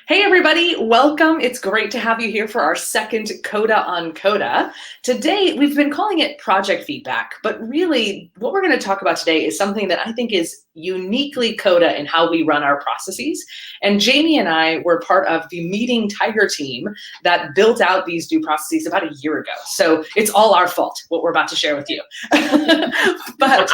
Hey everybody, welcome. It's great to have you here for our second Coda on Coda. Today, we've been calling it project feedback, but really what we're going to talk about today is something that I think is uniquely Coda in how we run our processes. And Jamie and I were part of the Meeting Tiger team that built out these new processes about a year ago. So it's all our fault, what we're about to share with you. but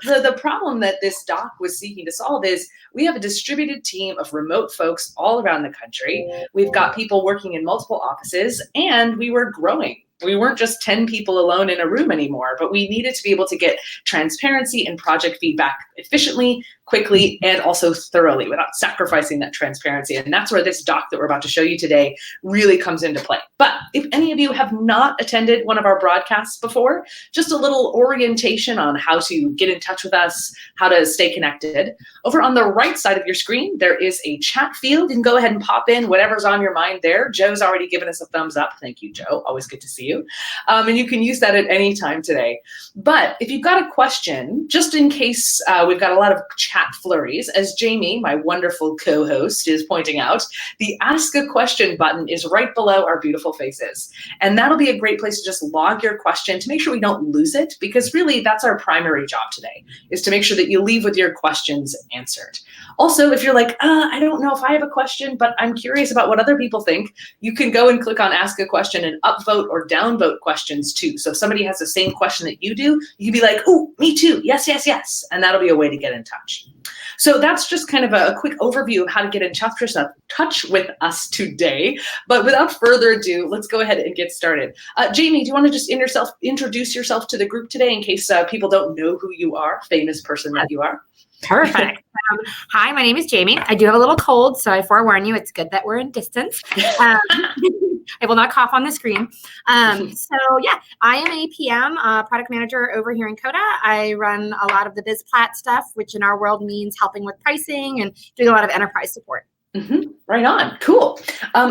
the problem that this doc was seeking to solve is we have a distributed team of remote folks all around the country. We've got people working in multiple offices, and we were growing. We weren't just 10 people alone in a room anymore, but we needed to be able to get transparency and project feedback efficiently, quickly, and also thoroughly without sacrificing that transparency. And that's where this doc that we're about to show you today really comes into play. But if any of you have not attended one of our broadcasts before, just a little orientation on how to get in touch with us, how to stay connected. Over on the right side of your screen, there is a chat field. You can go ahead and pop in whatever's on your mind there. Joe's already given us a thumbs up. Thank you, Joe. Always good to see you. And you can use that at any time today. But if you've got a question, just in case we've got a lot of chat flurries, as Jamie, my wonderful co-host, is pointing out, the Ask a Question button is right below our beautiful faces. And that'll be a great place to just log your question to make sure we don't lose it, because really that's our primary job today, is to make sure that you leave with your questions answered. Also, if you're like, I don't know if I have a question, but I'm curious about what other people think, you can go and click on Ask a Question and upvote or downvote questions too. So if somebody has the same question that you do, you can be like, oh, me too, yes, yes, yes. And that'll be a way to get in touch. So that's just kind of a quick overview of how to get in touch with us today. But without further ado, let's go ahead and get started. Jamie, do you want to just introduce yourself to the group today in case people don't know who you are, famous person that you are? Perfect. Hi, my name is Jamie. I do have a little cold, so I forewarn you, it's good that we're in distance. I will not cough on the screen. So yeah, I am a PM, product manager over here in Coda. I run a lot of the BizPlat stuff, which in our world means helping with pricing and doing a lot of enterprise support. Mm-hmm. Right on. Cool.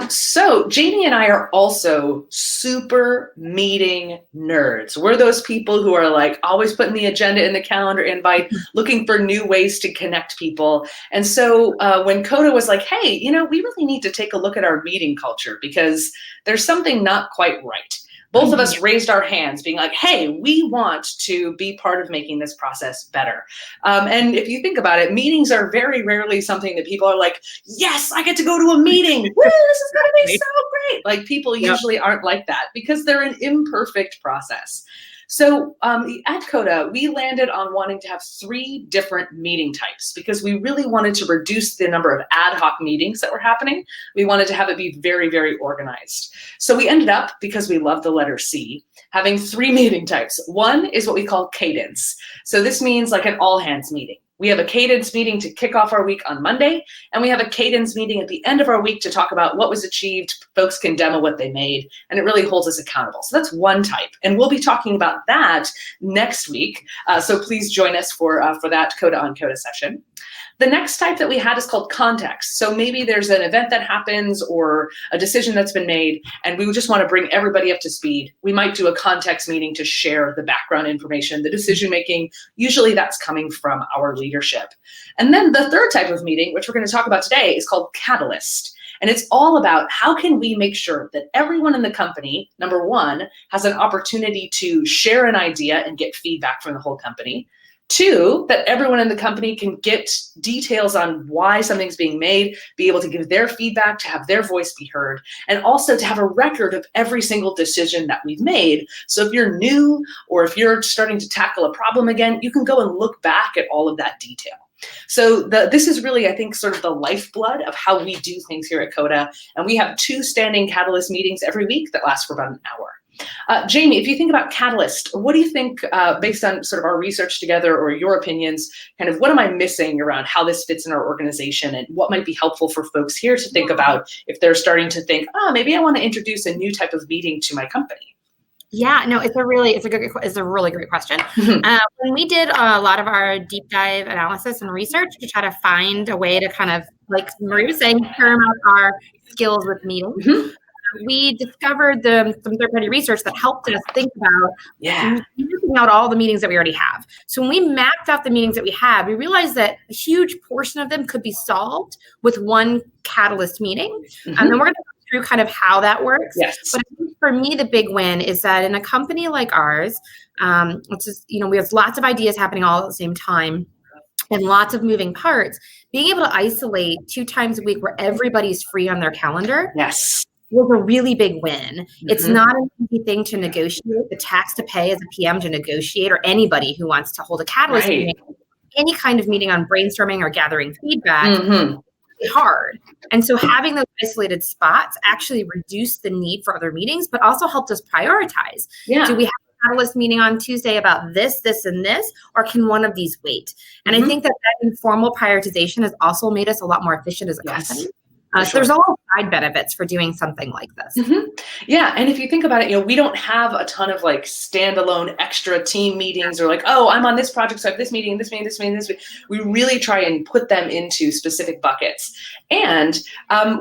So Jamie and I are also super meeting nerds. We're those people who are like always putting the agenda in the calendar invite, looking for new ways to connect people. And so when Coda was like, hey, we really need to take a look at our meeting culture because there's something not quite right. Both of us raised our hands being like, hey, we want to be part of making this process better. And if you think about it, meetings are very rarely something that people are like, yes, I get to go to a meeting. Woo, this is going to be so great. Like people usually aren't like that because they're an imperfect process. So at Coda, we landed on wanting to have 3 different meeting types because we really wanted to reduce the number of ad hoc meetings that were happening. We wanted to have it be very, very organized. So we ended up, because we love the letter C, having 3 meeting types. One is what we call cadence. So this means like an all hands meeting. We have a cadence meeting to kick off our week on Monday, and we have a cadence meeting at the end of our week to talk about what was achieved. Folks can demo what they made, and it really holds us accountable. So that's one type, and we'll be talking about that next week. So please join us for that Coda on Coda session. The next type that we had is called context. So maybe there's an event that happens or a decision that's been made, and we just want to bring everybody up to speed. We might do a context meeting to share the background information, the decision making. Usually that's coming from our leadership. And then the third type of meeting, which we're going to talk about today, is called catalyst. And it's all about how can we make sure that everyone in the company, number one, has an opportunity to share an idea and get feedback from the whole company. 2, that everyone in the company can get details on why something's being made, be able to give their feedback, to have their voice be heard, and also to have a record of every single decision that we've made. So if you're new or if you're starting to tackle a problem again, you can go and look back at all of that detail. So this is really, I think, sort of the lifeblood of how we do things here at Coda. And we have 2 standing Catalyst meetings every week that last for about an hour. Jamie, if you think about Catalyst, what do you think, based on sort of our research together or your opinions, kind of what am I missing around how this fits in our organization and what might be helpful for folks here to think about if they're starting to think, maybe I want to introduce a new type of meeting to my company? Yeah, no, it's a really great question. When we did a lot of our deep dive analysis and research to try to find a way to kind of, like Marie was saying, paramount our skills with meetings, we discovered some third-party research that helped us think about Yeah. mapping out all the meetings that we already have. So when we mapped out the meetings that we had, we realized that a huge portion of them could be solved with one Catalyst meeting. And then we're going to go through kind of how that works. Yes. But I think for me, the big win is that in a company like ours, which is, we have lots of ideas happening all at the same time and lots of moving parts, being able to isolate 2 times a week where everybody's free on their calendar. Yes. Was a really big win. It's not an easy thing to negotiate, the tax to pay as a PM to negotiate, or anybody who wants to hold a Catalyst meeting, any kind of meeting on brainstorming or gathering feedback, is hard. And so having those isolated spots actually reduced the need for other meetings, but also helped us prioritize. Yeah. Do we have a Catalyst meeting on Tuesday about this, this, and this, or can one of these wait? And I think that informal prioritization has also made us a lot more efficient as a company. So there's all side benefits for doing something like this. Yeah. And if you think about it, we don't have a ton of like standalone extra team meetings or like, oh, I'm on this project, so I have this meeting, this meeting, this meeting, this meeting. We really try and put them into specific buckets. And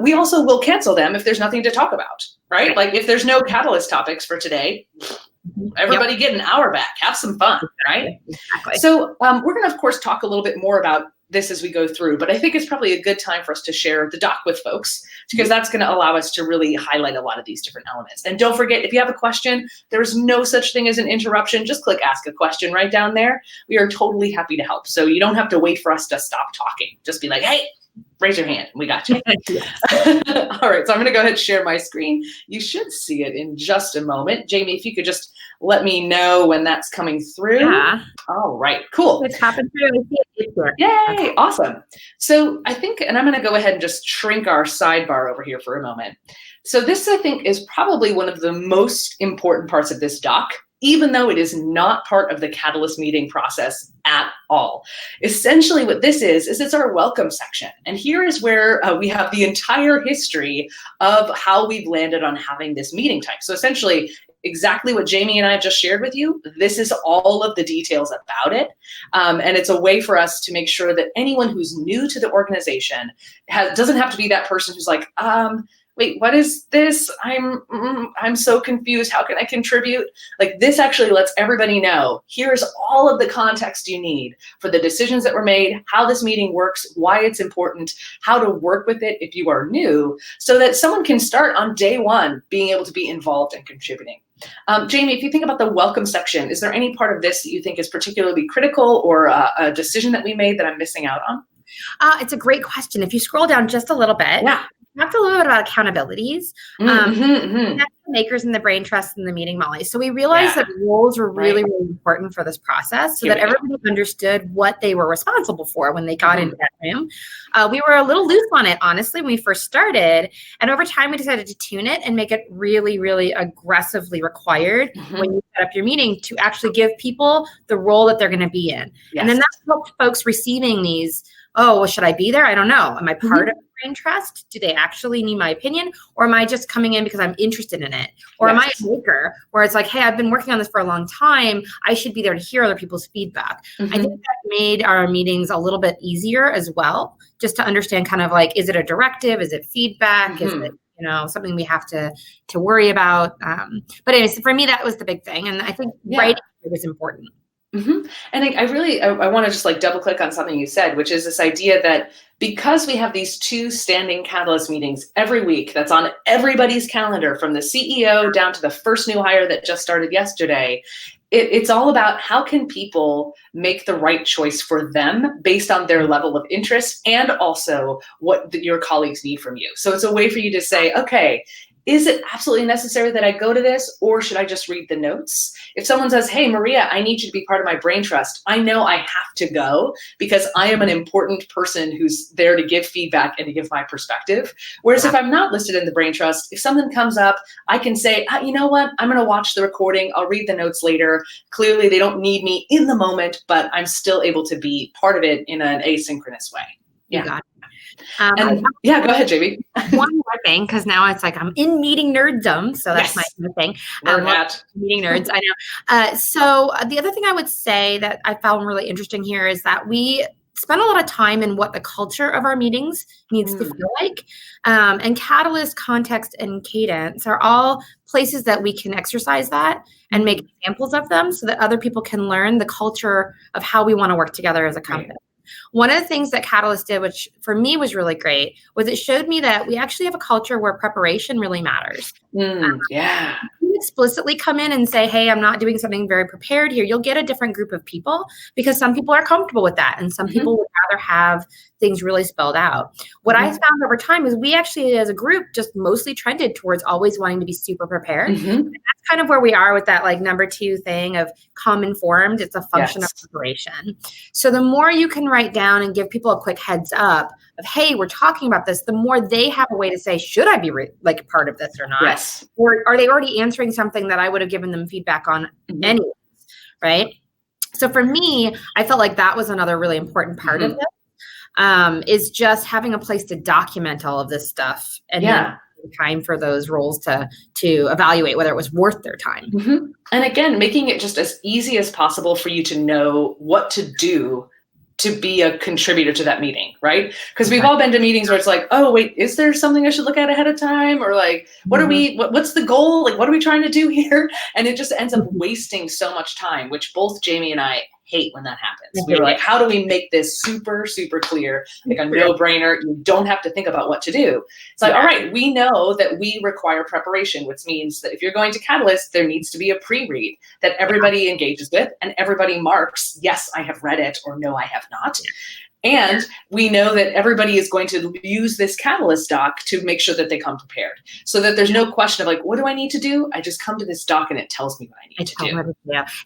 we also will cancel them if there's nothing to talk about, right? Like if there's no Catalyst topics for today, everybody get an hour back, have some fun, right? Exactly. So we're going to, of course, talk a little bit more about this as we go through, but I think it's probably a good time for us to share the doc with folks because that's going to allow us to really highlight a lot of these different elements. And don't forget, if you have a question, there's no such thing as an interruption. Just click ask a question right down there. We are totally happy to help. So you don't have to wait for us to stop talking. Just be like, hey, raise your hand. We got you. All right. So I'm going to go ahead and share my screen. You should see it in just a moment. Jamie, if you could just let me know when that's coming through. Yeah. All right. Cool. It's happened through. Yay. Awesome. So I think, and I'm going to go ahead and just shrink our sidebar over here for a moment. So this, I think, is probably one of the most important parts of this doc, even though it is not part of the Catalyst meeting process at all. Essentially what this is it's our welcome section. And here is where we have the entire history of how we've landed on having this meeting type. So essentially, exactly what Jamie and I just shared with you, this is all of the details about it. And it's a way for us to make sure that anyone who's new to the organization doesn't have to be that person who's like, wait, what is this? I'm so confused. How can I contribute? Like this actually lets everybody know, here's all of the context you need for the decisions that were made, how this meeting works, why it's important, how to work with it if you are new, so that someone can start on day one being able to be involved and contributing. Jamie, if you think about the welcome section, is there any part of this that you think is particularly critical or a decision that we made that I'm missing out on? It's a great question. If you scroll down just a little bit, we talked a little bit about accountabilities. That's the makers and the brain trust and the meeting Molly. So we realized that roles were really, really important for this process so that everybody understood what they were responsible for when they got into that room. We were a little loose on it, honestly, when we first started. And over time, we decided to tune it and make it really, really aggressively required when you set up your meeting to actually give people the role that they're going to be in. And then that helped folks receiving these, oh, well, should I be there? I don't know. Am I part of brain trust? Do they actually need my opinion? Or am I just coming in because I'm interested in it? Or am I a maker where it's like, hey, I've been working on this for a long time. I should be there to hear other people's feedback. I think that made our meetings a little bit easier as well, just to understand kind of like, is it a directive? Is it feedback? Is it, something we have to worry about? But anyways, for me, that was the big thing. And I think writing was important. And I want to just like double click on something you said, which is this idea that because we have these 2 standing Catalyst meetings every week, that's on everybody's calendar from the CEO down to the first new hire that just started yesterday. It's all about how can people make the right choice for them based on their level of interest and also what your colleagues need from you. So it's a way for you to say, okay, is it absolutely necessary that I go to this, or should I just read the notes? If someone says, hey, Maria, I need you to be part of my brain trust, I know I have to go because I am an important person who's there to give feedback and to give my perspective. Whereas if I'm not listed in the brain trust, if something comes up, I can say, you know what, I'm going to watch the recording. I'll read the notes later. Clearly, they don't need me in the moment, but I'm still able to be part of it in an asynchronous way. You got it. Go ahead, Jamie. One more thing, because now it's like I'm in meeting nerddom, so that's my new thing. Meeting nerds, I know. So the other thing I would say that I found really interesting here is that we spend a lot of time in what the culture of our meetings needs to feel like. And Catalyst, Context, and Cadence are all places that we can exercise that and make examples of them so that other people can learn the culture of how we want to work together as a company. Right. One of the things that Catalyst did, which for me was really great, was it showed me that we actually have a culture where preparation really matters. Yeah. You explicitly come in and say, hey, I'm not doing something very prepared here. You'll get a different group of people because some people are comfortable with that. And some people would rather have things really spelled out. What I found over time is we actually, as a group, just mostly trended towards always wanting to be super prepared. And that's kind of where we are with that like number 2 thing of come informed. It's a function of preparation. So the more you can write down and give people a quick heads up of, hey, we're talking about this, the more they have a way to say, should I be like part of this or not? Yes. Or are they already answering something that I would have given them feedback on anyways, right? So for me, I felt like that was another really important part of this, is just having a place to document all of this stuff and then time for those roles to evaluate whether it was worth their time. And again, making it just as easy as possible for you to know what to do to be a contributor to that meeting, right? Because we've all been to meetings where it's like, oh, wait, is there something I should look at ahead of time? Or like, what are what's the goal? Like, what are we trying to do here? And it just ends up wasting so much time, which both Jamie and I hate when that happens. We were like, how do we make this super, super clear, like a no-brainer? You don't have to think about what to do. It's like, all right, we know that we require preparation, which means that if you're going to Catalyst, there needs to be a pre-read that everybody engages with and everybody marks, yes, I have read it, or no, I have not. And we know that everybody is going to use this Catalyst doc to make sure that they come prepared, so that there's no question of like, what do I need to do? I just come to this doc and it tells me what I need to do.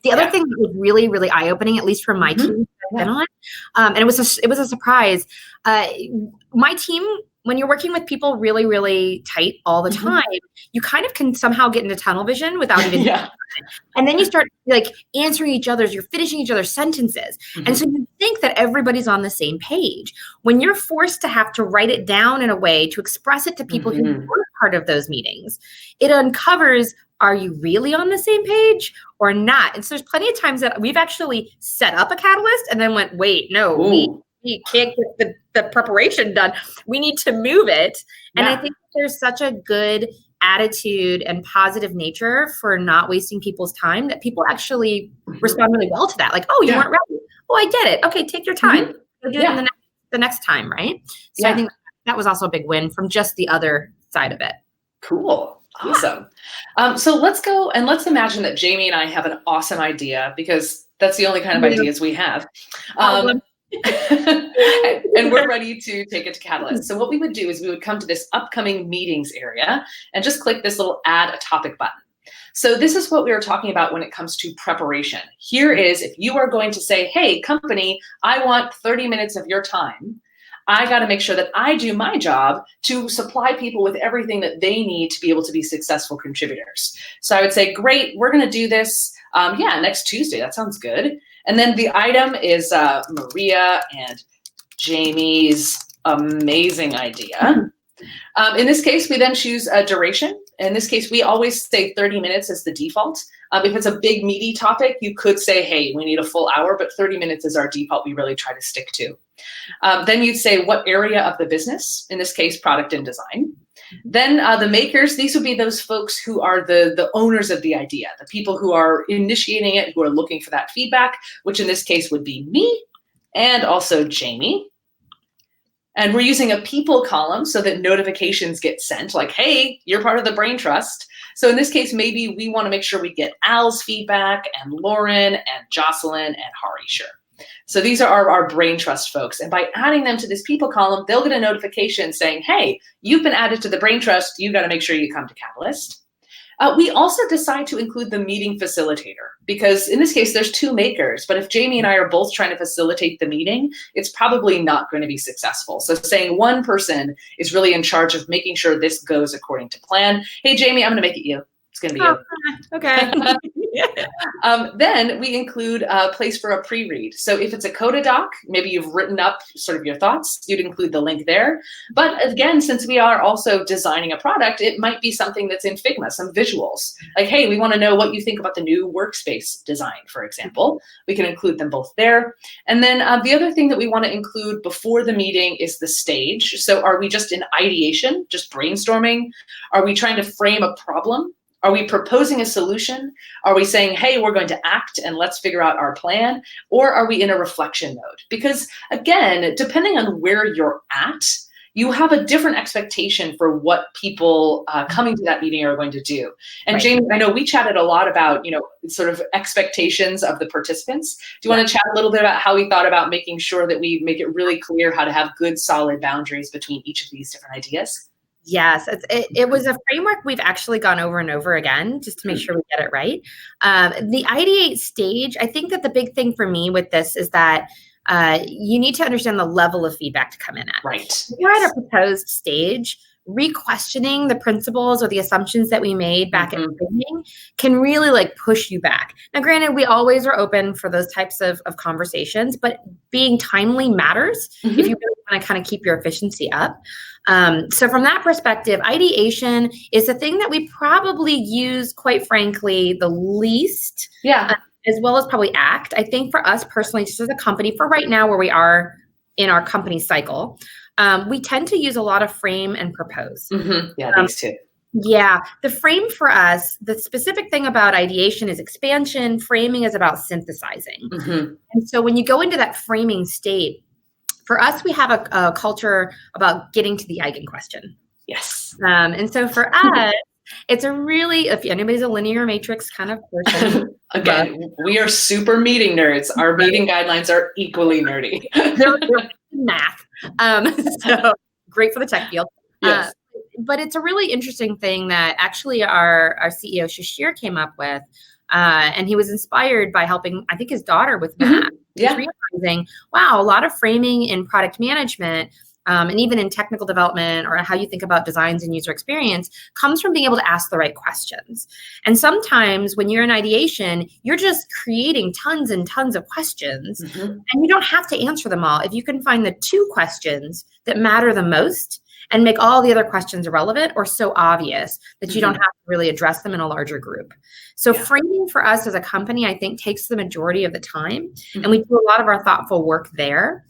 The other thing that was really, really eye-opening, at least for my team that I've been on, and it was a surprise. My team, when you're working with people really, really tight all the time, you kind of can somehow get into tunnel vision without even and then you start like answering you're finishing each other's sentences. And so you think that everybody's on the same page. When you're forced to have to write it down in a way to express it to people who weren't part of those meetings, it uncovers, are you really on the same page or not? And so there's plenty of times that we've actually set up a Catalyst and then went, wait, no, we can't get the preparation done. We need to move it. And I think there's such a good attitude and positive nature for not wasting people's time that people actually respond really well to that. Like, oh, you weren't ready. Oh, I get it. Okay, take your time. You'll get it the next time, right? So I think that was also a big win from just the other side of it. Cool. Awesome. So let's go and let's imagine that Jamie and I have an awesome idea, because that's the only kind of ideas we have. And we're ready to take it to Catalyst. So what we would do is we would come to this upcoming meetings area and just click this little add a topic button. So this is what we were talking about when it comes to preparation. Here is, if you are going to say, hey, company, I want 30 minutes of your time, I got to make sure that I do my job to supply people with everything that they need to be able to be successful contributors. So I would say, great, we're going to do this. Next Tuesday. That sounds good. And then the item is Maria and Jamie's amazing idea. In this case, we then choose a duration. In this case, we always say 30 minutes as the default. If it's a big meaty topic, you could say, hey, we need a full hour, but 30 minutes is our default we really try to stick to. Then you'd say what area of the business, in this case, product and design. Then the makers, these would be those folks who are the owners of the idea, the people who are initiating it, who are looking for that feedback, which in this case would be me and also Jamie. And we're using a people column so that notifications get sent like, hey, you're part of the brain trust. So in this case, maybe we want to make sure we get Al's feedback and Lauren and Jocelyn and Hari. Sure. So these are our brain trust folks. And by adding them to this people column, they'll get a notification saying, hey, you've been added to the brain trust. You got to make sure you come to Catalyst. We also decide to include the meeting facilitator, because in this case, there's two makers. But if Jamie and I are both trying to facilitate the meeting, it's probably not going to be successful. So saying one person is really in charge of making sure this goes according to plan. Hey, Jamie, I'm going to make it you. It's going to be you. Okay. Then we include a place for a pre-read. So if it's a Coda doc, maybe you've written up sort of your thoughts, you'd include the link there. But again, since we are also designing a product, it might be something that's in Figma, some visuals. Like, hey, we want to know what you think about the new workspace design, for example. We can include them both there. And then the other thing that we want to include before the meeting is the stage. So are we just in ideation, just brainstorming? Are we trying to frame a problem? Are we proposing a solution? Are we saying, hey, we're going to act and let's figure out our plan? Or are we in a reflection mode? Because again, depending on where you're at, you have a different expectation for what people coming to that meeting are going to do. And Right. Jamie, I know we chatted a lot about, sort of expectations of the participants. Do you want to chat a little bit about how we thought about making sure that we make it really clear how to have good, solid boundaries between each of these different ideas? Yes, it was a framework we've actually gone over and over again just to make sure we get it right. The ideate stage, I think that the big thing for me with this is that you need to understand the level of feedback to come in at. Right. If you're at a proposed stage, re-questioning the principles or the assumptions that we made back at the beginning can really like push you back. Now, granted, we always are open for those types of conversations, but being timely matters if you really want to kind of keep your efficiency up. So from that perspective, ideation is the thing that we probably use, quite frankly, the least, as well as probably act. I think for us personally, just as a company, for right now where we are in our company cycle, we tend to use a lot of frame and propose. Yeah, these two. Yeah, the frame for us, the specific thing about ideation is expansion. Framing is about synthesizing. And so when you go into that framing state, for us, we have a culture about getting to the eigen question. Yes. And so for us, it's a really, if anybody's a linear matrix kind of person. Again, we are super meeting nerds. Our meeting guidelines are equally nerdy. they're math. So great for the tech field. Yes. But it's a really interesting thing that actually our CEO Shashir came up with. And he was inspired by helping, I think, his daughter with math. Yeah. He's realizing, wow, a lot of framing in product management and even in technical development or how you think about designs and user experience comes from being able to ask the right questions. And sometimes when you're in ideation, you're just creating tons and tons of questions and you don't have to answer them all. If you can find the 2 questions that matter the most and make all the other questions irrelevant or so obvious that you don't have to really address them in a larger group. So framing for us as a company, I think, takes the majority of the time. And we do a lot of our thoughtful work there.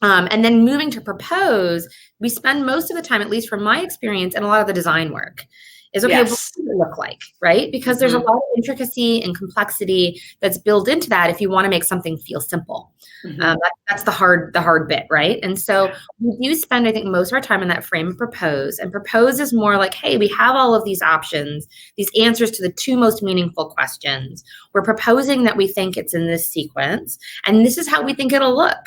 And then moving to propose, we spend most of the time, at least from my experience, and a lot of the design work is, okay, what does it look like, right? Because there's a lot of intricacy and complexity that's built into that if you want to make something feel simple. That's the hard bit, right? And so we do spend, I think, most of our time in that frame of propose. And propose is more like, hey, we have all of these options, these answers to the 2 most meaningful questions. We're proposing that we think it's in this sequence, and this is how we think it'll look,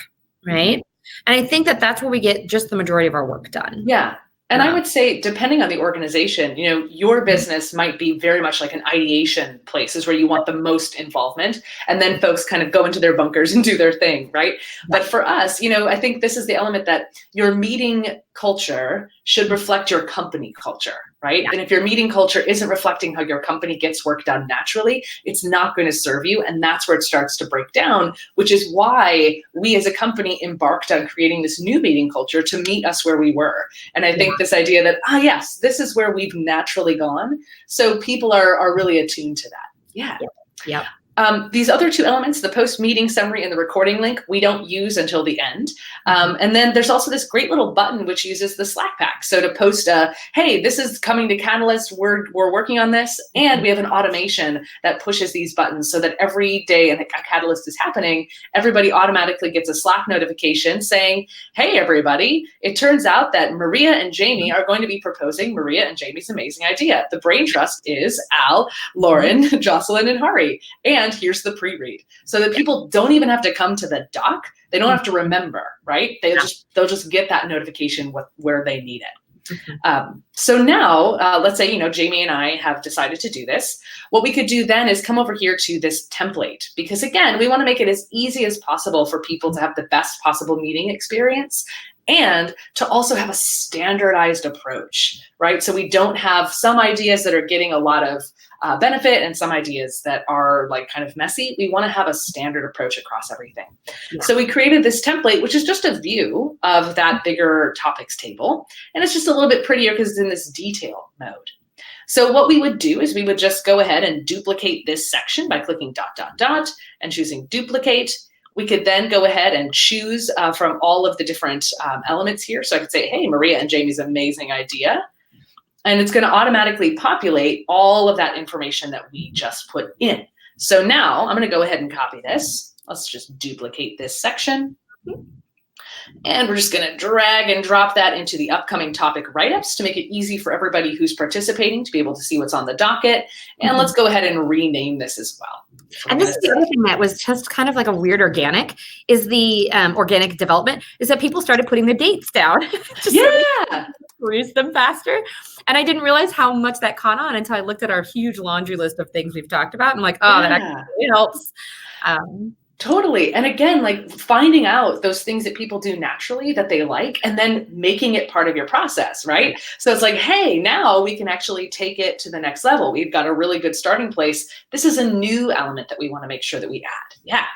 right? And I think that that's where we get just the majority of our work done. Yeah. And I would say, depending on the organization, your business might be very much like an ideation place, is where you want the most involvement. And then folks kind of go into their bunkers and do their thing, right? But for us, I think this is the element that your meeting culture should reflect your company culture, right? And if your meeting culture isn't reflecting how your company gets work done naturally, it's not going to serve you. And that's where it starts to break down, which is why we as a company embarked on creating this new meeting culture to meet us where we were. And I think this idea that, yes, this is where we've naturally gone. So people are really attuned to that. Yeah. These other 2 elements, the post-meeting summary and the recording link, we don't use until the end. And then there's also this great little button which uses the Slack pack. So to post hey, this is coming to Catalyst, we're working on this, and we have an automation that pushes these buttons so that every day a Catalyst is happening, everybody automatically gets a Slack notification saying, hey, everybody, it turns out that Maria and Jamie are going to be proposing Maria and Jamie's amazing idea. The brain trust is Al, Lauren, Jocelyn, and Hari. And here's the pre-read, so that people don't even have to come to the doc. They don't have to remember, right? They'll just get that notification where they need it. So now, let's say, Jamie and I have decided to do this. What we could do then is come over here to this template, because again, we want to make it as easy as possible for people to have the best possible meeting experience. and to also have a standardized approach, right? So we don't have some ideas that are getting a lot of benefit and some ideas that are like kind of messy. We want to have a standard approach across everything. Yeah. So we created this template, which is just a view of that bigger topics table. And it's just a little bit prettier because it's in this detail mode. So what we would do is we would just go ahead and duplicate this section by clicking ... and choosing duplicate. We could then go ahead and choose from all of the different elements here. So I could say, hey, Maria and Jamie's amazing idea. And it's going to automatically populate all of that information that we just put in. So now I'm going to go ahead and copy this. Let's just duplicate this section. And we're just going to drag and drop that into the upcoming topic write-ups to make it easy for everybody who's participating to be able to see what's on the docket. And let's go ahead and rename this as well. And this is the other thing that was just kind of like a weird organic is the organic development is that people started putting the dates down. Yeah. Produce them faster. And I didn't realize how much that caught on until I looked at our huge laundry list of things we've talked about. And I'm like, oh, that actually really helps. Totally. And again, like finding out those things that people do naturally that they like, and then making it part of your process, right? So it's like, hey, now we can actually take it to the next level. We've got a really good starting place. This is a new element that we want to make sure that we add. Yeah.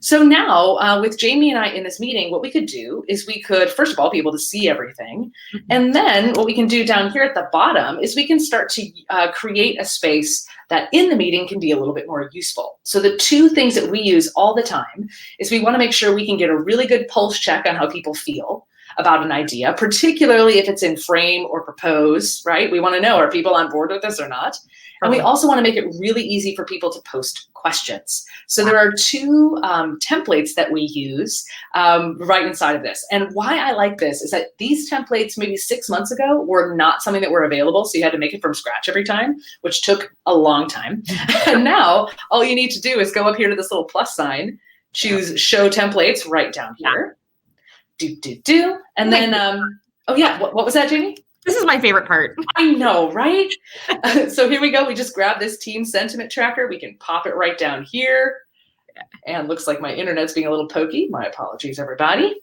So now with Jamie and I in this meeting, what we could do is we could, first of all, be able to see everything. And then what we can do down here at the bottom is we can start to create a space that in the meeting can be a little bit more useful. So the two things that we use all the time is we want to make sure we can get a really good pulse check on how people feel about an idea, particularly if it's in frame or propose, right? We want to know, are people on board with this or not? And we also want to make it really easy for people to post questions. So there are two templates that we use right inside of this. And why I like this is that these templates maybe 6 months ago were not something that were available. So you had to make it from scratch every time, which took a long time. And now all you need to do is go up here to this little plus sign, choose show templates right down here. And then, oh yeah, what was that, Jamie? This is my favorite part. I know, right? So here we go. We just grab this team sentiment tracker. We can pop it right down here. And looks like my internet's being a little pokey. My apologies, everybody.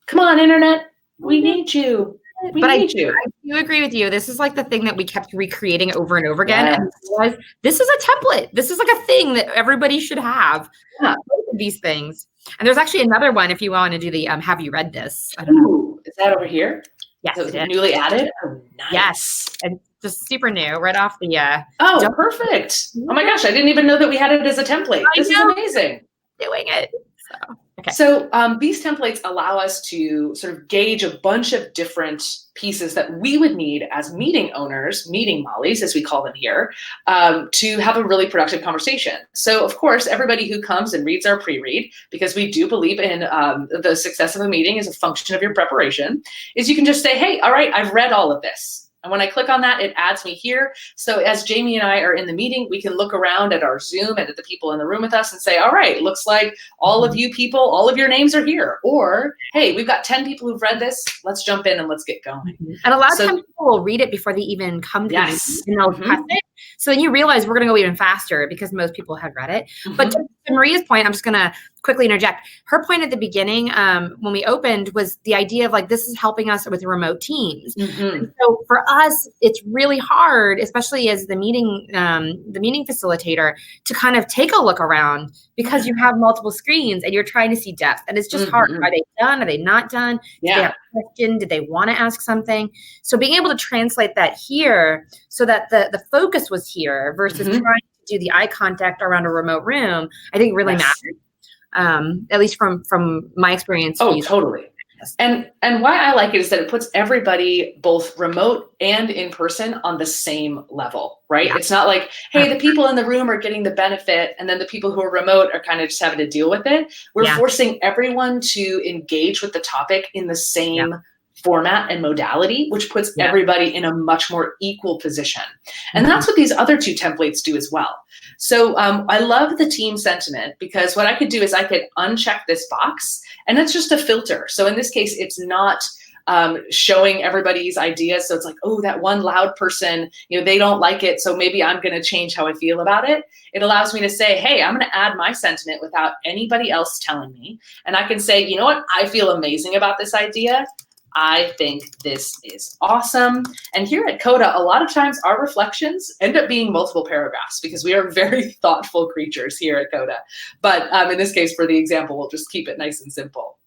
Come on, internet. We need you. I do agree with you. This is like the thing that we kept recreating over and over again. Yes. And realized this is a template. This is like a thing that everybody should have. Yeah. These things. And there's actually another one if you want to do the have you read this? I don't know. Is that over here? Yes. So it's newly added? Oh, nice. Yes. And just super new, right off the oh, perfect. Oh my gosh, I didn't even know that we had it as a template. This is amazing. Doing it. So okay. So these templates allow us to sort of gauge a bunch of different pieces that we would need as meeting owners, meeting mollies, as we call them here, to have a really productive conversation. So of course, everybody who comes and reads our pre-read, because we do believe in the success of a meeting is a function of your preparation, is you can just say, hey, all right, I've read all of this. And when I click on that, it adds me here. So as Jamie and I are in the meeting, we can look around at our Zoom and at the people in the room with us and say, all right, looks like all of you people, all of your names are here. Or, hey, we've got 10 people who've read this. Let's jump in and let's get going. And a lot of times people will read it before they even come to the meeting, and they'll press it. So then you realize we're going to go even faster because most people have read it. But to Maria's point, I'm just going to quickly interject. Her point at the beginning when we opened was the idea of like, this is helping us with remote teams. And so for us, it's really hard, especially as the meeting facilitator, to kind of take a look around because you have multiple screens and you're trying to see depth. And it's just hard. Are they done? Are they not done? Yeah. Do they have a question? Did they want to ask something? So being able to translate that here so that the focus was here versus trying to do the eye contact around a remote room, I think really matters. At least from my experience. Oh, totally. And why I like it is that it puts everybody, both remote and in person, on the same level, right? Yeah. It's not like, hey, the people in the room are getting the benefit and then the people who are remote are kind of just having to deal with it. We're forcing everyone to engage with the topic in the same format and modality, which puts everybody in a much more equal position. And that's what these other two templates do as well. So I love the team sentiment because what I could do is I could uncheck this box and that's just a filter. So in this case, it's not showing everybody's ideas. So it's like, oh, that one loud person, they don't like it. So maybe I'm going to change how I feel about it. It allows me to say, hey, I'm going to add my sentiment without anybody else telling me. And I can say, you know what? I feel amazing about this idea. I think this is awesome. And here at Coda, a lot of times our reflections end up being multiple paragraphs because we are very thoughtful creatures here at Coda. But in this case, for the example, we'll just keep it nice and simple.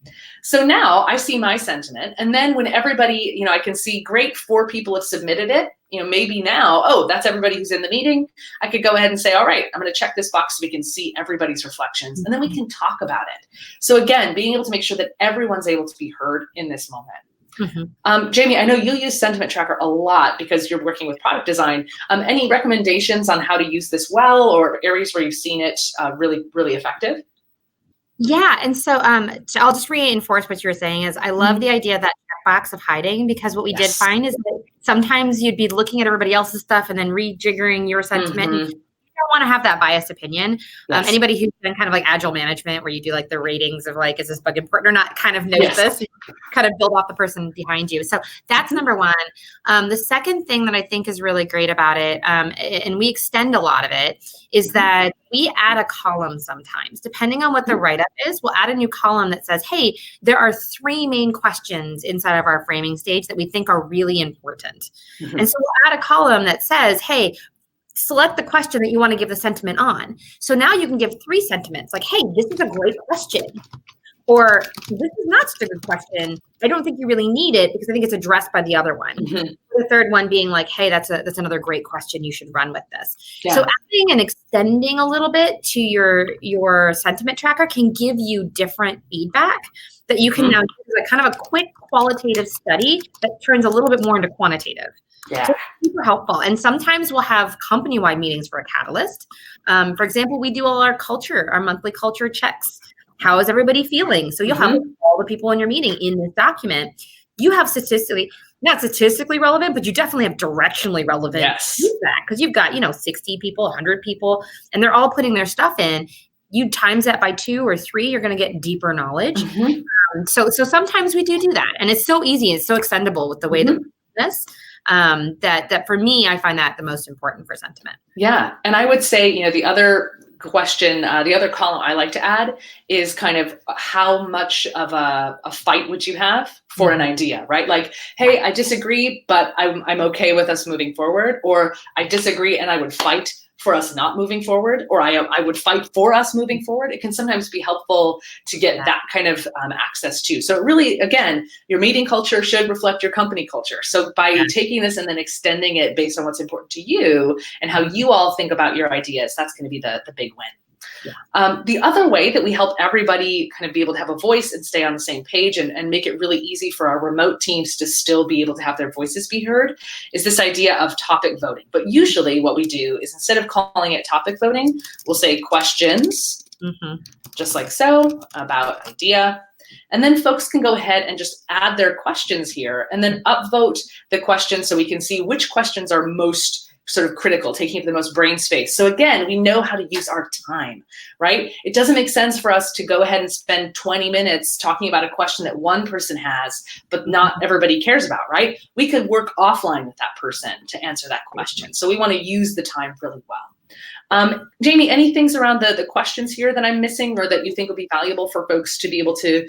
So now I see my sentiment. And then when everybody, I can see, great, 4 people have submitted it. Maybe now, oh, that's everybody who's in the meeting. I could go ahead and say, all right, I'm going to check this box so we can see everybody's reflections. And then we can talk about it. So again, being able to make sure that everyone's able to be heard in this moment. Jamie, I know you use Sentiment Tracker a lot because you're working with product design. Any recommendations on how to use this well, or areas where you've seen it really, really effective? Yeah, and so I'll just reinforce what you were saying is I love the idea of that checkbox of hiding, because what we did find is that sometimes you'd be looking at everybody else's stuff and then rejiggering your sentiment. And you don't want to have that biased opinion. Anybody who's done kind of like agile management, where you do like the ratings of like, is this bug important or not, kind of knows this. You kind of build off the person behind you. So that's number one. The second thing that I think is really great about it, and we extend a lot of it, is that we add a column sometimes. Depending on what the write-up is, we'll add a new column that says, hey, there are 3 main questions inside of our framing stage that we think are really important. And so we'll add a column that says, hey, select the question that you want to give the sentiment on. So now you can give 3 sentiments, like, hey, this is a great question. Or this is not such a good question. I don't think you really need it because I think it's addressed by the other one. The third one being like, hey, that's another great question. You should run with this. So adding and extending a little bit to your sentiment tracker can give you different feedback that you can now use as a kind of a quick qualitative study that turns a little bit more into quantitative. So it's super helpful. And sometimes we'll have company-wide meetings for a catalyst. For example, we do all our monthly culture checks. How is everybody feeling? So you'll have all the people in your meeting in this document. You have not statistically relevant, but you definitely have directionally relevant feedback, because you've got, 60 people, 100 people, and they're all putting their stuff in. You times that by 2 or 3, you're going to get deeper knowledge. So sometimes we do that. And it's so easy. It's so extendable with the way that we do this. That for me, I find that the most important for sentiment. Yeah. And I would say, the other question, the other column I like to add is kind of how much of a fight would you have for an idea, right? Like, hey, I disagree, but I'm okay with us moving forward, or I disagree and I would fight for us not moving forward, or I would fight for us moving forward. It can sometimes be helpful to get that kind of access too. So really, again, your meeting culture should reflect your company culture. So by taking this and then extending it based on what's important to you and how you all think about your ideas, that's going to be the big win. The other way that we help everybody kind of be able to have a voice and stay on the same page and make it really easy for our remote teams to still be able to have their voices be heard is this idea of topic voting. But usually what we do is, instead of calling it topic voting, we'll say questions, just like so, about idea. And then folks can go ahead and just add their questions here and then upvote the questions so we can see which questions are most sort of critical, taking up the most brain space. So again, we know how to use our time, right? It doesn't make sense for us to go ahead and spend 20 minutes talking about a question that one person has, but not everybody cares about, right? We could work offline with that person to answer that question. So we want to use the time really well. Jamie, any things around the questions here that I'm missing or that you think would be valuable for folks to be able to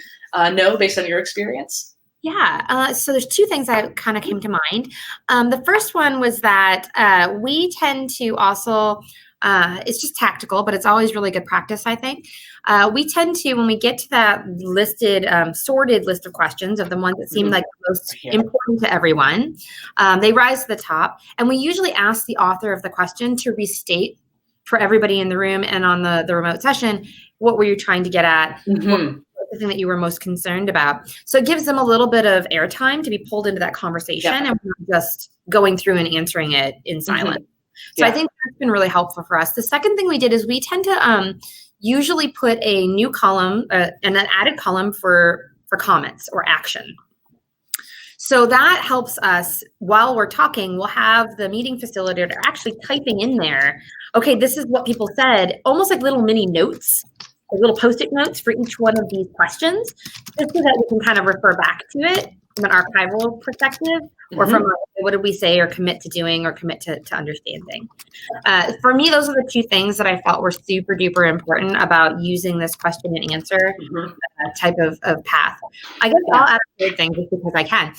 know based on your experience? Yeah, so there's 2 things that kind of came to mind. The first one was that we tend to also, it's just tactical, but it's always really good practice, I think. We tend to, when we get to that listed, sorted list of questions of the ones that seem like the most important to everyone, they rise to the top. And we usually ask the author of the question to restate for everybody in the room and on the remote session, what were you trying to get at? The thing that you were most concerned about. So it gives them a little bit of airtime to be pulled into that conversation and we're not just going through and answering it in silence. So I think that's been really helpful for us. The second thing we did is we tend to usually put a new column and an added column for comments or action. So that helps us while we're talking, we'll have the meeting facilitator actually typing in there, okay, this is what people said, almost like little mini notes, like little Post-it notes for each one of these questions, just so that we can kind of refer back to it from an archival perspective, or from what did we say or commit to doing or commit to understanding. For me, those are the two things that I felt were super duper important about using this question and answer type of path. I guess I'll add a third thing just because I can.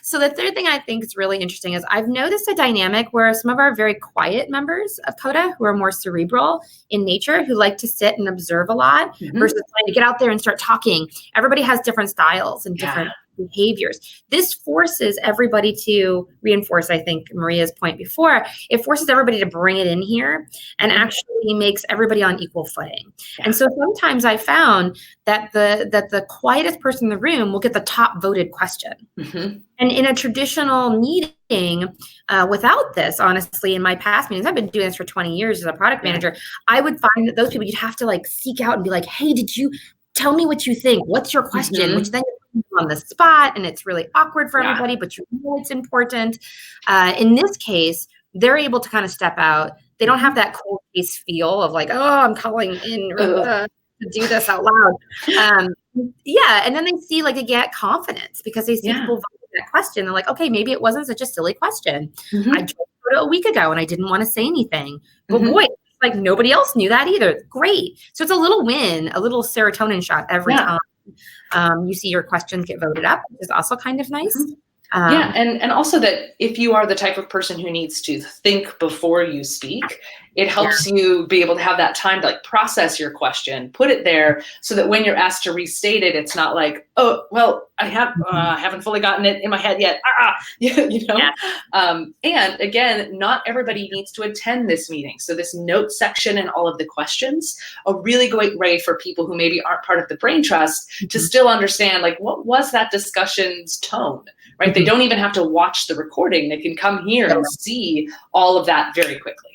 So the third thing I think is really interesting is I've noticed a dynamic where some of our very quiet members of Coda, who are more cerebral in nature, who like to sit and observe a lot versus trying to get out there and start talking. Everybody has different styles and different behaviors. This forces everybody to reinforce, I think, Maria's point before. It forces everybody to bring it in here and actually makes everybody on equal footing. And so sometimes I found that the quietest person in the room will get the top voted question. And in a traditional meeting, without this, honestly, in my past meetings, I've been doing this for 20 years as a product manager, I would find that those people, you'd have to like seek out and be like, hey, did you tell me what you think? What's your question? Which then you're on the spot and it's really awkward for everybody, but you know it's important. In this case, they're able to kind of step out. They don't have that cold case feel of like, oh, I'm calling in to do this out loud. And then they see like they get confidence because they see people vote that question. They're like, okay, maybe it wasn't such a silly question. I joined a week ago and I didn't want to say anything. But boy, like nobody else knew that either. Great. So it's a little win, a little serotonin shot every time. You see your questions get voted up, which is also kind of nice. And also that if you are the type of person who needs to think before you speak, it helps you be able to have that time to like process your question, put it there so that when you're asked to restate it, it's not like, oh, well, I haven't fully gotten it in my head yet. And again, not everybody needs to attend this meeting. So this note section and all of the questions, a really great way for people who maybe aren't part of the brain trust to still understand, like, what was that discussion's tone, right? They don't even have to watch the recording. They can come here and see all of that very quickly.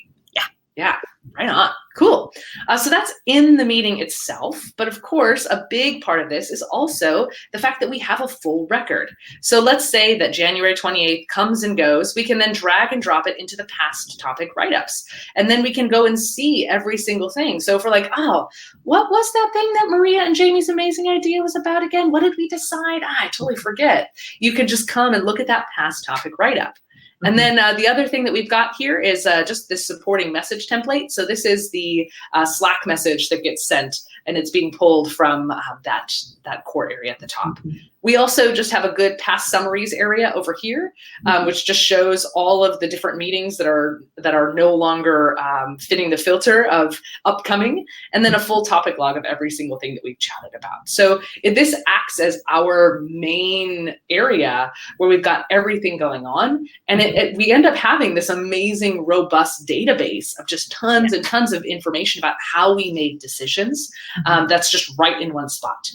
Yeah, right on. Cool. So that's in the meeting itself. But of course, a big part of this is also the fact that we have a full record. So let's say that January 28th comes and goes. We can then drag and drop it into the past topic write-ups. And then we can go and see every single thing. So if we're like, oh, what was that thing that Maria and Jamie's amazing idea was about again? What did we decide? I totally forget. You can just come and look at that past topic write-up. And then the other thing that we've got here is just this supporting message template. So this is the Slack message that gets sent, and it's being pulled from that core area at the top. We also just have a good past summaries area over here, which just shows all of the different meetings that are no longer fitting the filter of upcoming, and then a full topic log of every single thing that we've chatted about. So this acts as our main area where we've got everything going on, and we end up having this amazing, robust database of just tons and tons of information about how we made decisions. That's just right in one spot.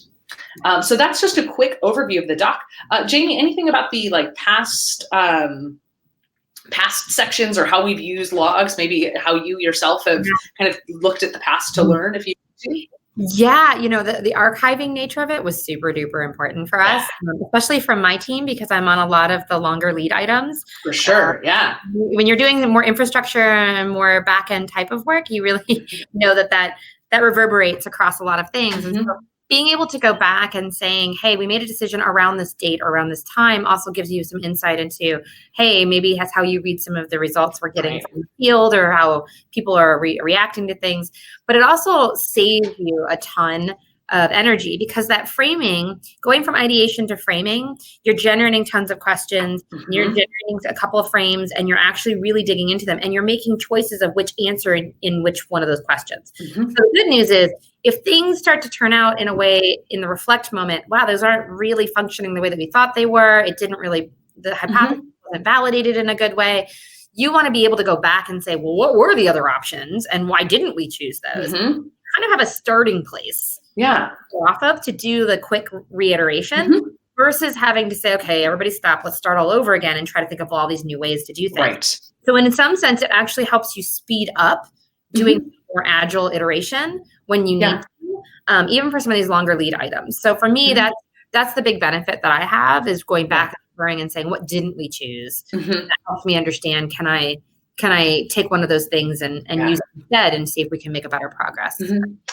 So that's just a quick overview of the doc. Jamie, anything about the like past sections or how we've used logs, maybe how you yourself have kind of looked at the past to learn if you do? Yeah, the archiving nature of it was super duper important for us, especially from my team, because I'm on a lot of the longer lead items. For sure, When you're doing the more infrastructure and more back-end type of work, you really know that reverberates across a lot of things. And so being able to go back and saying, hey, we made a decision around this date or around this time also gives you some insight into, hey, maybe that's how you read some of the results we're getting from the field or how people are reacting to things. But it also saves you a ton of energy because that framing, going from ideation to framing, you're generating tons of questions, you're generating a couple of frames, and you're actually really digging into them, and you're making choices of which answer in which one of those questions. So the good news is, if things start to turn out in a way in the reflect moment, wow, those aren't really functioning the way that we thought they were, it didn't really, the hypothesis wasn't validated in a good way, you want to be able to go back and say, well, what were the other options and why didn't we choose those? Kind of have a starting place off of to do the quick reiteration versus having to say, okay, everybody stop, let's start all over again and try to think of all these new ways to do things. So in some sense, it actually helps you speed up doing more agile iteration when you need to, even for some of these longer lead items. So for me, that's the big benefit that I have is going back and saying, what didn't we choose? That helps me understand, can I take one of those things and use it instead and see if we can make a better progress?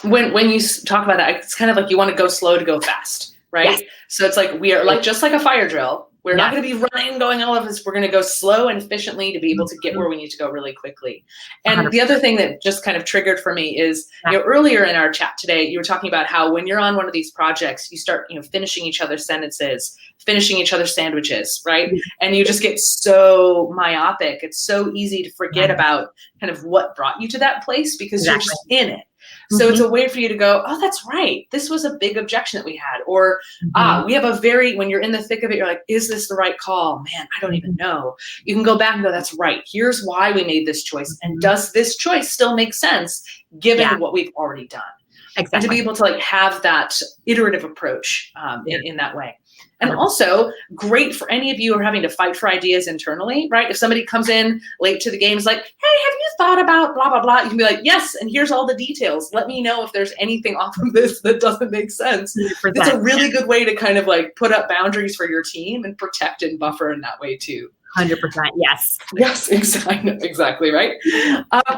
When you talk about that, it's kind of like you want to go slow to go fast, right? Yes. So it's like, we are like, just like a fire drill. We're not Yes. going to be running, going all of this. We're going to go slow and efficiently to be able to get where we need to go really quickly. And 100%. the other thing that just kind of triggered for me is, earlier in our chat today, you were talking about how when you're on one of these projects, you start, finishing each other's sentences, finishing each other's sandwiches, right? And you just get so myopic. It's so easy to forget about kind of what brought you to that place because you're just in it. So it's a way for you to go, oh, that's right. This was a big objection that we had. Or, we have when you're in the thick of it, you're like, is this the right call? Man, I don't even know. You can go back and go, that's right. Here's why we made this choice. And does this choice still make sense given what we've already done? Exactly. And to be able to have that iterative approach in that way. And also great for any of you who are having to fight for ideas internally, right? If somebody comes in late to the game, is like, hey, have you thought about blah, blah, blah? You can be like, yes, and here's all the details. Let me know if there's anything off of this that doesn't make sense. 100%. It's a really good way to kind of put up boundaries for your team and protect and buffer in that way too. 100%. Yes. Yes, exactly right.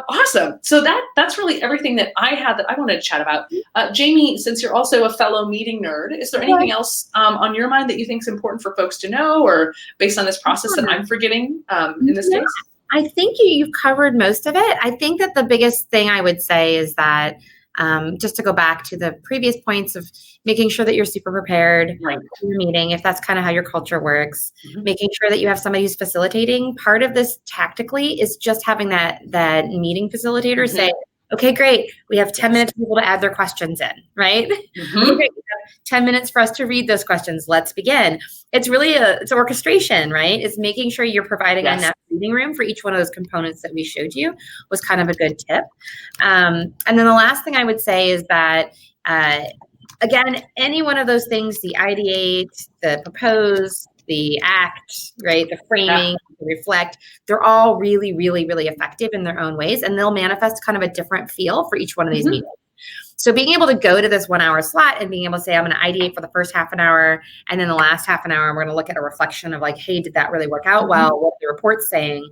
Awesome. So that's really everything that I had that I wanted to chat about. Jamie, since you're also a fellow meeting nerd, is there anything else on your mind that you think is important for folks to know, or based on this process that I'm forgetting in this case? I think you've covered most of it. I think that the biggest thing I would say is that just to go back to the previous points of making sure that you're super prepared for your meeting, if that's kind of how your culture works, making sure that you have somebody who's facilitating. Part of this tactically is just having that meeting facilitator say, okay, great. We have 10 minutes for people to add their questions in, right? Okay, we have 10 minutes for us to read those questions. Let's begin. It's really it's orchestration, right? It's making sure you're providing enough reading room for each one of those components that we showed you was kind of a good tip. And then the last thing I would say is that, again, any one of those things, the ideate, the propose, the act, right, the framing, the reflect, they're all really, really, really effective in their own ways, and they'll manifest kind of a different feel for each one of these meetings. So being able to go to this 1 hour slot and being able to say, I'm going to ideate for the first half an hour, and then the last half an hour, we're going to look at a reflection of like, hey, did that really work out well? What the report's saying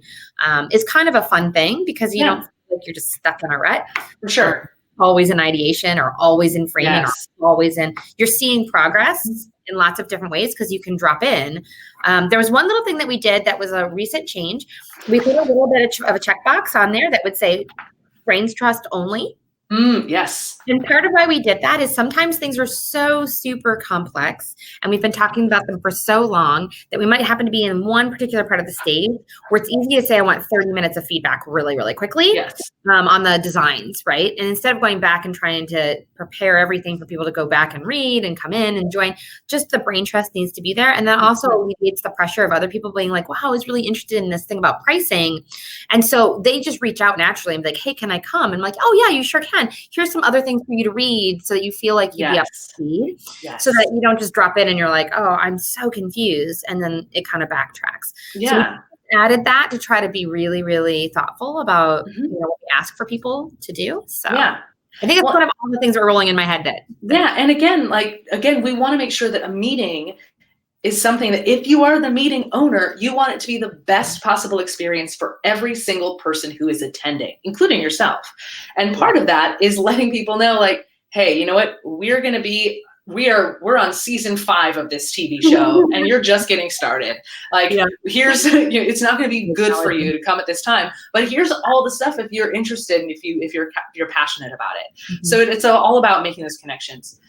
is kind of a fun thing because you don't feel like you're just stuck in a rut. For sure. Always in ideation or always in framing or always in, you're seeing progress in lots of different ways because you can drop in. There was one little thing that we did that was a recent change. We put a little bit of a checkbox on there that would say brains trust only. Yes. And part of why we did that is sometimes things are so super complex and we've been talking about them for so long that we might happen to be in one particular part of the stage where it's easy to say, I want 30 minutes of feedback really, really quickly on the designs, right? And instead of going back and trying to prepare everything for people to go back and read and come in and join, just the brain trust needs to be there. And that also alleviates the pressure of other people being like, wow, I was really interested in this thing about pricing. And so they just reach out naturally and be like, hey, can I come? And I'm like, oh yeah, you sure can. Here's some other things for you to read so that you feel like you'd be up to speed so that you don't just drop in and you're like, oh, I'm so confused. And then it kind of backtracks. So we added that to try to be really, really thoughtful about what we ask for people to do. So I think it's one of all the things that are rolling in my head. And again, we want to make sure that a meeting is something that if you are the meeting owner, you want it to be the best possible experience for every single person who is attending, including yourself. And part of that is letting people know like, hey, you know what, we're on season 5 of this TV show and you're just getting started. Like here's, it's not going to be good for you to come at this time, but here's all the stuff if you're interested and if you're passionate about it. So it's all about making those connections.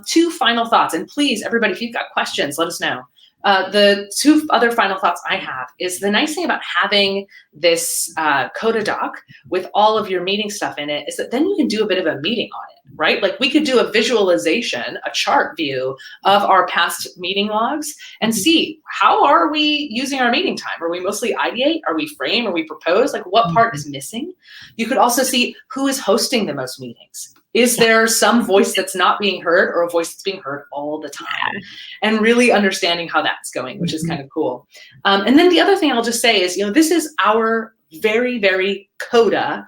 2 final thoughts, and please, everybody, if you've got questions, let us know. The 2 other final thoughts I have is the nice thing about having this Coda doc with all of your meeting stuff in it is that then you can do a bit of a meeting on it, right? Like we could do a visualization, a chart view of our past meeting logs and see how are we using our meeting time? Are we mostly ideate? Are we frame? Are we propose? Like what part is missing? You could also see who is hosting the most meetings. Is there some voice that's not being heard or a voice that's being heard all the time? And really understanding how that's going, which is kind of cool. And then the other thing I'll just say is, this is our very, very Coda,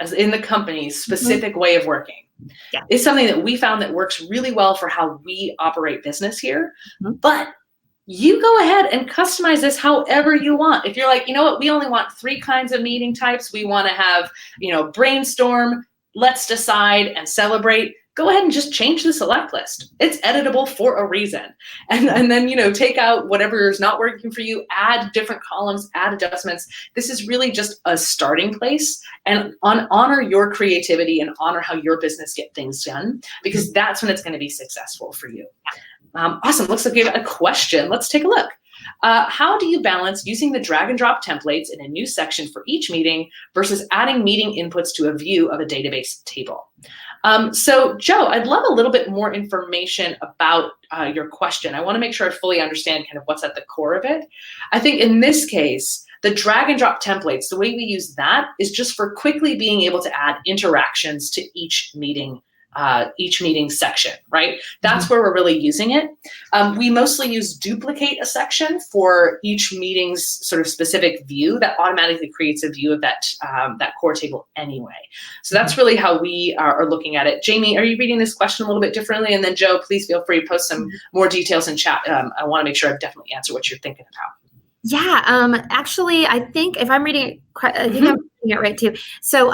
as in the company's specific way of working. It's something that we found that works really well for how we operate business here. But you go ahead and customize this however you want. If you're like, you know what, we only want 3 kinds of meeting types. We want to have, brainstorm, let's decide and celebrate. go ahead and just change the select list. It's editable for a reason. And then, take out whatever is not working for you, add different columns, add adjustments. This is really just a starting place, and honor your creativity and honor how your business get things done, because that's when it's going to be successful for you. Awesome. Looks like we have a question. Let's take a look. How do you balance using the drag and drop templates in a new section for each meeting versus adding meeting inputs to a view of a database table? So Joe, I'd love a little bit more information about your question. I want to make sure I fully understand kind of what's at the core of it. I think in this case, the drag and drop templates, the way we use that is just for quickly being able to add interactions to each meeting section, right? That's where we're really using it. We mostly use duplicate a section for each meeting's sort of specific view that automatically creates a view of that core table anyway. So that's really how we are looking at it. Jamie, are you reading this question a little bit differently? And then Joe, please feel free to post some more details in chat. I want to make sure I've definitely answered what you're thinking about. Yeah, actually, I think if I'm reading it, I think I'm reading it right too. So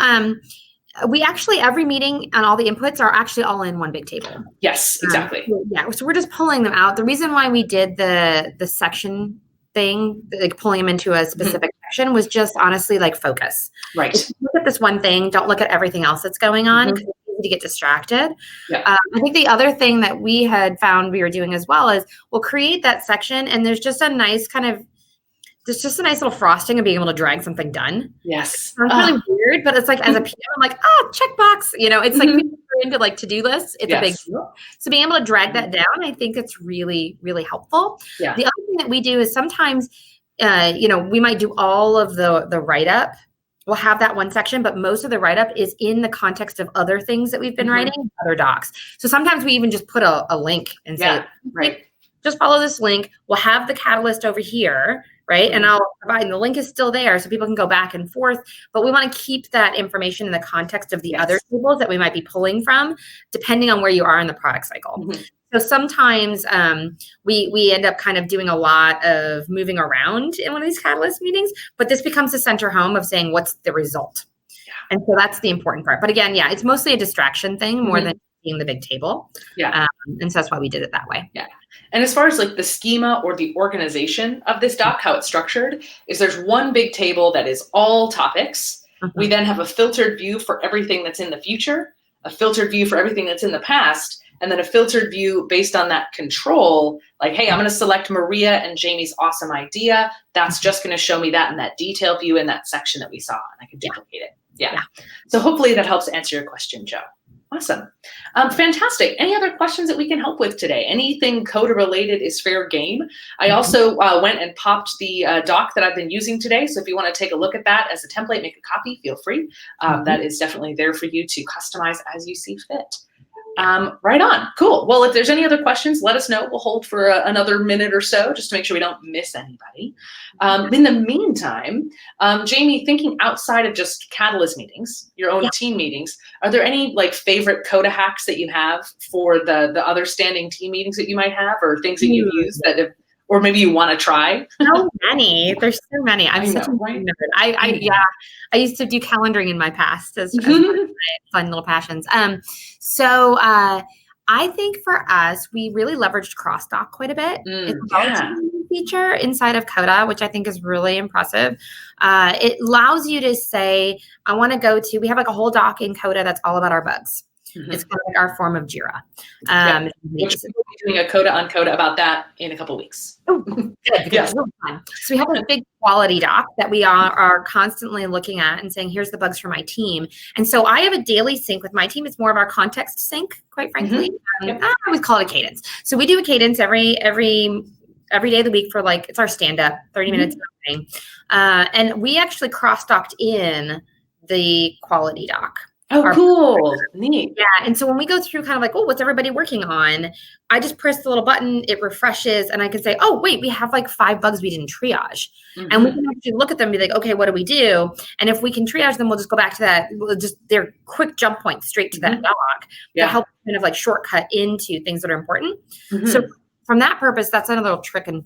we actually, every meeting and all the inputs are actually all in one big table. Yes, exactly. Yeah, so we're just pulling them out. The reason why we did the section thing, like pulling them into a specific section, was just honestly like focus. Right. If you look at this one thing, don't look at everything else that's going on, because it's easy to get distracted. Yeah. I think the other thing that we had found we were doing as well is we'll create that section, and there's just a nice little frosting of being able to drag something done. Yes. It's really weird, but it's like as a PM, I'm like, checkbox. It's like into like to-do lists. It's a big deal. So being able to drag that down, I think it's really, really helpful. Yeah. The other thing that we do is sometimes, we might do all of the write-up. We'll have that one section, but most of the write-up is in the context of other things that we've been writing, other docs. So sometimes we even just put a link and say, right, just follow this link. We'll have the catalyst over here, right? And I'll provide, and the link is still there so people can go back and forth, but we want to keep that information in the context of the other tables that we might be pulling from, depending on where you are in the product cycle. So sometimes we end up kind of doing a lot of moving around in one of these catalyst meetings, but this becomes the center home of saying, what's the result? And so that's the important part. But again, it's mostly a distraction thing more than being the big table. And so that's why we did it that way. Yeah. And as far as like the schema or the organization of this doc, how it's structured, is there's one big table that is all topics. We then have a filtered view for everything that's in the future, a filtered view for everything that's in the past, and then a filtered view based on that control, like, hey, I'm going to select Maria and Jamie's awesome idea. That's just going to show me that in that detail view in that section that we saw, and I can duplicate it. Yeah. So hopefully that helps answer your question, Joe. Awesome. Fantastic. Any other questions that we can help with today? Anything Coda related is fair game. I also went and popped the doc that I've been using today. So if you want to take a look at that as a template, make a copy, feel free. That is definitely there for you to customize as you see fit. Right on. Cool. Well, if there's any other questions, let us know. We'll hold for another minute or so just to make sure we don't miss anybody. In the meantime, Jamie, thinking outside of just Catalyst meetings, your own team meetings, are there any like favorite Coda hacks that you have for the other standing team meetings that you might have, or things that you've used that have, or maybe you want to try? So many. There's so many. I'm such a nerd. I used to do calendaring in my past as one of my fun little passions. So I think for us, we really leveraged crosstalk quite a bit. It's a feature inside of Coda, which I think is really impressive. It allows you to say, I want to go to, we have like a whole doc in Coda that's all about our bugs. It's kind of like our form of Jira. Which we'll be doing a Coda on Coda about that in a couple weeks. Good. Yes. So we have a big quality doc that we are constantly looking at and saying, here's the bugs for my team. And so I have a daily sync with my team. It's more of our context sync, quite frankly. I always call it a cadence. So we do a cadence every day of the week for like, it's our stand-up, 30 minutes. And we actually cross-docked in the quality doc. Oh, cool. Neat. Yeah. And so when we go through kind of like, what's everybody working on? I just press the little button, it refreshes, and I can say, oh, wait, we have like 5 bugs we didn't triage. And we can actually look at them and be like, okay, what do we do? And if we can triage them, we'll just go back to that. We'll just, they're quick jump points straight to that doc to help kind of like shortcut into things that are important. So from that purpose, that's another little trick and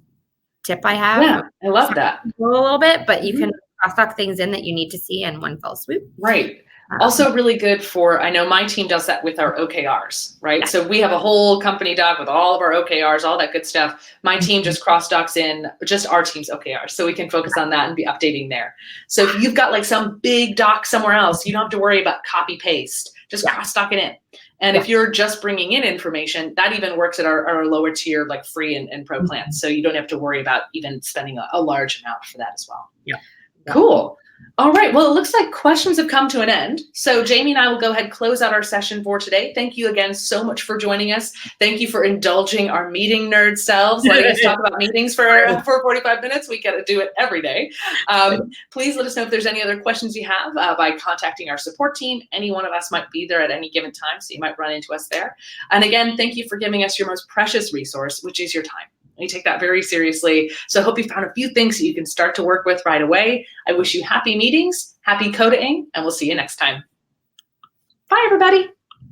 tip I have. Yeah, I love that. A little bit, but you can cross-dock things in that you need to see in one fell swoop. Right. Also really good for, I know my team does that with our OKRs, right? So we have a whole company doc with all of our OKRs, all that good stuff. My team just cross docs in just our team's OKRs, so we can focus on that and be updating there. So if you've got like some big doc somewhere else, you don't have to worry about copy paste, just cross doc it in. And if you're just bringing in information, that even works at our lower tier, like free and pro plans. So you don't have to worry about even spending a large amount for that as well. Yeah. Cool. All right. Well, it looks like questions have come to an end. So Jamie and I will go ahead and close out our session for today. Thank you again so much for joining us. Thank you for indulging our meeting nerd selves, letting us talk about meetings for 45 minutes. We got to do it every day. Please let us know if there's any other questions you have by contacting our support team. Any one of us might be there at any given time, so you might run into us there. And again, thank you for giving us your most precious resource, which is your time. We take that very seriously. So I hope you found a few things that you can start to work with right away. I wish you happy meetings, happy codaing, and we'll see you next time. Bye, everybody.